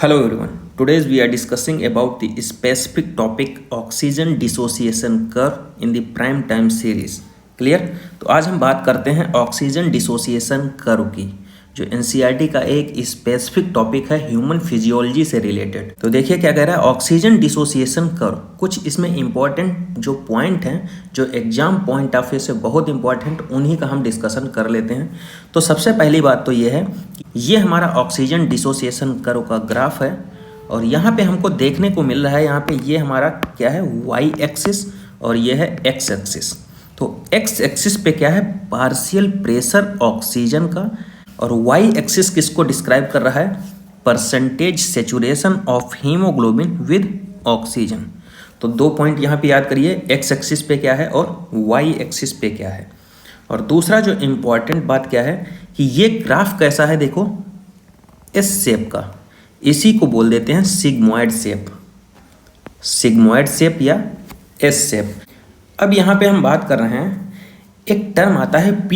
Hello everyone. Today we are discussing about the specific topic oxygen dissociation curve in the prime time series. Clear? तो आज हम बात करते हैं oxygen dissociation curve की, जो एनसीईआरटी का एक स्पेसिफिक टॉपिक है ह्यूमन फिजियोलॉजी से रिलेटेड। तो देखिए क्या कह रहा है ऑक्सीजन डिसोसिएशन कर्व। कुछ इसमें इंपॉर्टेंट जो पॉइंट हैं, जो एग्जाम पॉइंट ऑफ व्यू से बहुत इंपॉर्टेंट, उन्हीं का हम डिस्कशन कर लेते हैं। तो सबसे पहली बात तो ये है कि ये हमारा ऑक्सीजन डिसोसिएशन कर्व का ग्राफ है और यहाँ पे हमको देखने को मिल रहा है, यहाँ पे ये हमारा क्या है वाई एक्सिस और ये है एक्स एक्सिस। तो एक्स एक्सिस पे क्या है पार्शियल प्रेशर ऑक्सीजन का और वाई एक्सिस किसको डिस्क्राइब कर रहा है percentage saturation of haemoglobin with oxygen. तो दो पॉइंट यहाँ पे याद करिए, एक्स एक्सिस पे क्या है और वाई एक्सिस पे क्या है। और दूसरा जो इम्पॉर्टेंट बात क्या है कि ये ग्राफ कैसा है, देखो एस शेप का, इसी को बोल देते हैं सिग्मोइड शेप, सिग्मोइड शेप या एस शेप। अब यहाँ पे हम बात कर रहे हैं, एक टर्म आता है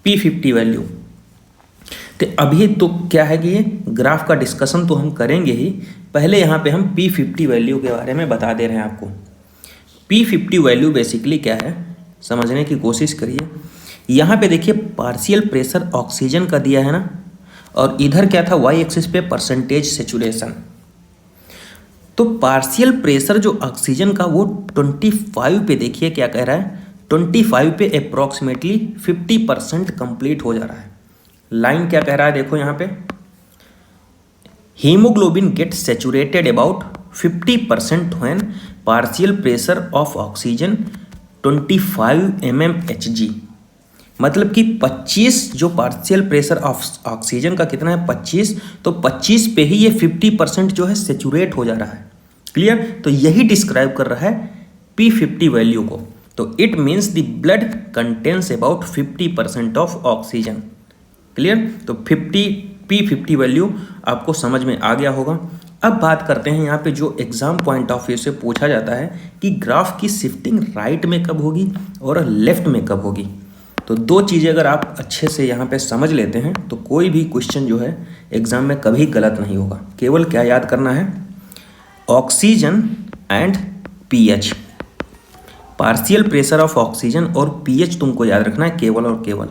P50 वैल्यू। तो अभी तो क्या है कि ये ग्राफ का डिस्कशन तो हम करेंगे ही, पहले यहाँ पे हम P50 वैल्यू के बारे में बता दे रहे हैं आपको। P50 वैल्यू बेसिकली क्या है समझने की कोशिश करिए। यहाँ पे देखिए पार्शियल प्रेशर ऑक्सीजन का दिया है ना, और इधर क्या था वाई एक्सिस पे परसेंटेज सेचुरेशन। तो पार्शियल प्रेशर जो ऑक्सीजन का वो 25 पे देखिए क्या कह रहा है, 25 पे अप्रॉक्सीमेटली 50% कंप्लीट हो जा रहा है। लाइन क्या कह रहा है देखो यहाँ पे, haemoglobin get saturated about 50% when partial pressure of oxygen 25 mmHg। मतलब कि 25 जो पार्शियल प्रेशर ऑफ ऑक्सीजन का कितना है 25, तो 25 पे ही ये 50% जो है सेचुरेट हो जा रहा है। क्लियर? तो यही डिस्क्राइब कर रहा है P50 वैल्यू को। तो it means the blood contains about 50% of oxygen. Clear? तो P50 वैल्यू आपको समझ में आ गया होगा। अब बात करते हैं यहाँ पे जो एग्जाम पॉइंट ऑफ व्यू से पूछा जाता है कि ग्राफ की शिफ्टिंग राइट में कब होगी और लेफ्ट में कब होगी। तो दो चीज़ें अगर आप अच्छे से यहाँ पे समझ लेते हैं तो कोई भी क्वेश्चन जो है एग्जाम में कभी गलत नहीं होगा। केवल क्या याद करना है, oxygen and pH, partial pressure of oxygen और पीएच तुमको याद रखना है केवल और केवल।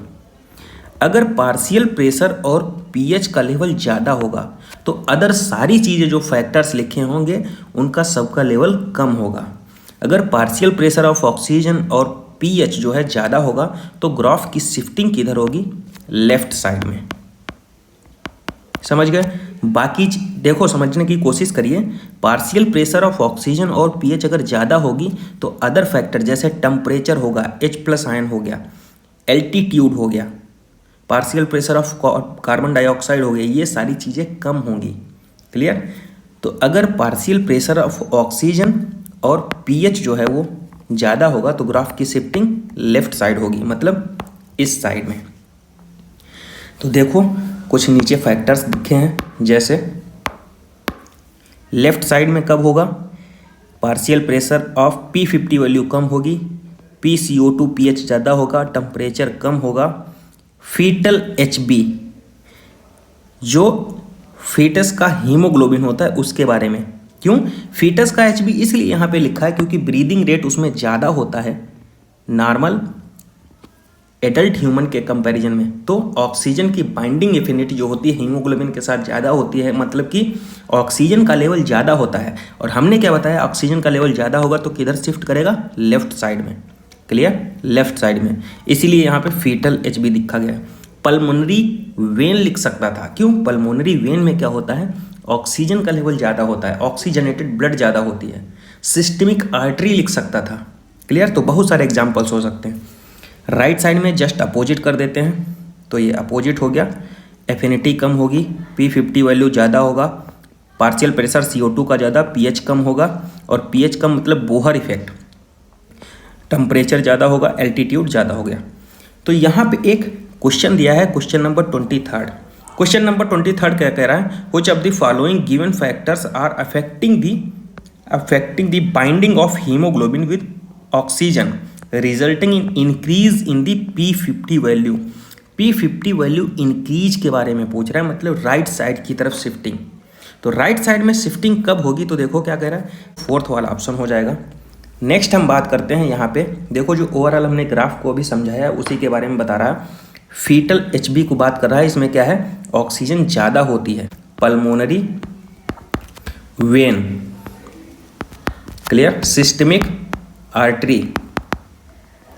अगर पार्शियल प्रेशर और पीएच का लेवल ज़्यादा होगा तो अदर सारी चीज़ें जो फैक्टर्स लिखे होंगे उनका सबका लेवल कम होगा। अगर पार्शियल प्रेशर ऑफ ऑक्सीजन और पीएच जो है ज़्यादा होगा तो ग्राफ की शिफ्टिंग किधर होगी, लेफ्ट साइड में। समझ गए? बाकी देखो समझने की कोशिश करिए, पार्शियल प्रेशर ऑफ ऑक्सीजन और पीएच अगर ज़्यादा होगी तो अदर फैक्टर जैसे टेम्परेचर होगा, H+ आयन हो गया, एल्टीट्यूड हो गया, partial pressure of carbon dioxide हो गया, ये सारी चीज़ें कम होंगी। क्लियर? तो अगर पार्शियल प्रेशर ऑफ ऑक्सीजन और पीएच जो है वो ज़्यादा होगा तो ग्राफ की शिफ्टिंग लेफ्ट साइड होगी, मतलब इस साइड में। तो देखो कुछ नीचे फैक्टर्स लिखे हैं, जैसे लेफ्ट साइड में कब होगा, partial pressure of P50 value कम होगी, PCO2 पीएच ज़्यादा होगा, टेम्परेचर कम होगा, फीटल HB जो फीटस का हीमोग्लोबिन होता है उसके बारे में। क्यों फीटस का HB इसलिए यहाँ पे लिखा है क्योंकि ब्रीदिंग रेट उसमें ज़्यादा होता है नॉर्मल एडल्ट ह्यूमन के कंपैरिजन में। तो ऑक्सीजन की बाइंडिंग एफिनिटी जो होती है हीमोग्लोबिन के साथ ज़्यादा होती है, मतलब कि ऑक्सीजन का लेवल ज़्यादा होता है। और हमने क्या बताया, ऑक्सीजन का लेवल ज़्यादा होगा तो किधर शिफ्ट करेगा, लेफ्ट साइड में। क्लियर? लेफ्ट साइड में, इसीलिए यहाँ पे फीटल HB लिखा गया। पल्मोनरी वेन लिख सकता था, क्यों, पल्मोनरी वेन में क्या होता है, ऑक्सीजन का लेवल ज़्यादा होता है, ऑक्सीजनेटेड ब्लड ज़्यादा होती है। सिस्टमिक आर्टरी लिख सकता था। क्लियर? तो बहुत सारे एग्जाम्पल्स हो सकते हैं। राइट साइड में जस्ट अपोजिट कर देते हैं, तो ये अपोजिट हो गया, एफिनिटी कम होगी, P50 वैल्यू ज़्यादा होगा, पार्शियल प्रेशर CO2 का ज़्यादा, पीएच कम होगा, और पीएच कम मतलब बोहर इफेक्ट, टेम्परेचर ज़्यादा होगा, एल्टीट्यूड ज़्यादा हो गया। तो यहाँ पे एक क्वेश्चन दिया है, क्वेश्चन नंबर 23। क्वेश्चन नंबर 23 क्या कह रहा है, which of the following given factors are affecting the binding of haemoglobin with oxygen resulting in increase in the P50 value. P50 value increase के बारे में पूछ रहा है, मतलब राइट साइड की तरफ शिफ्टिंग। तो राइट साइड में शिफ्टिंग कब होगी, तो देखो क्या कह रहा है, फोर्थ वाला ऑप्शन हो जाएगा। नेक्स्ट हम बात करते हैं यहाँ पे, देखो जो ओवरऑल हमने ग्राफ को अभी समझाया उसी के बारे में बता रहा है। फीटल एचबी को बात कर रहा है, इसमें क्या है, ऑक्सीजन ज़्यादा होती है pulmonary vein, clear, systemic artery,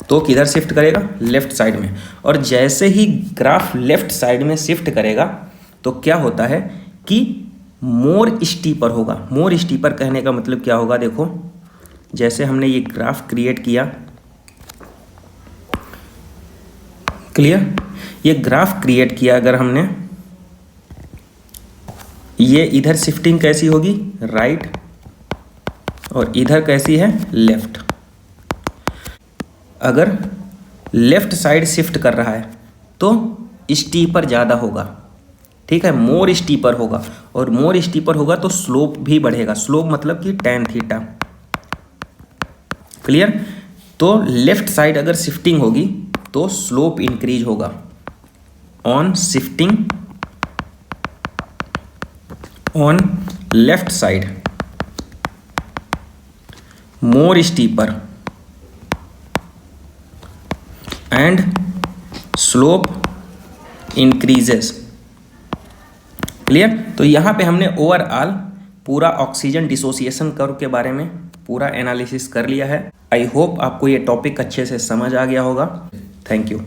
तो किधर शिफ्ट करेगा, लेफ्ट साइड में। और जैसे ही ग्राफ लेफ्ट साइड में शिफ्ट करेगा तो क्या होता है कि मोर स्टीपर होगा। मोर स्टीपर कहने का मतलब क्या होगा, देखो जैसे हमने ये ग्राफ क्रिएट किया, क्लियर, ये ग्राफ क्रिएट किया अगर हमने, ये इधर शिफ्टिंग कैसी होगी, राइट, और इधर कैसी है, लेफ्ट। अगर लेफ्ट साइड शिफ्ट कर रहा है तो स्टीपर ज़्यादा होगा, ठीक है, मोर स्टीपर होगा, और मोर स्टीपर होगा तो स्लोप भी बढ़ेगा। स्लोप मतलब कि tan थीटा, क्लियर। तो लेफ्ट साइड अगर शिफ्टिंग होगी तो स्लोप इंक्रीज होगा on shifting on left side, more steeper and slope increases, clear. तो यहाँ पे हमने ओवरऑल पूरा ऑक्सीजन डिसोसिएशन कर्व के बारे में पूरा एनालिसिस कर लिया है। आई होप आपको ये टॉपिक अच्छे से समझ आ गया होगा। Thank you.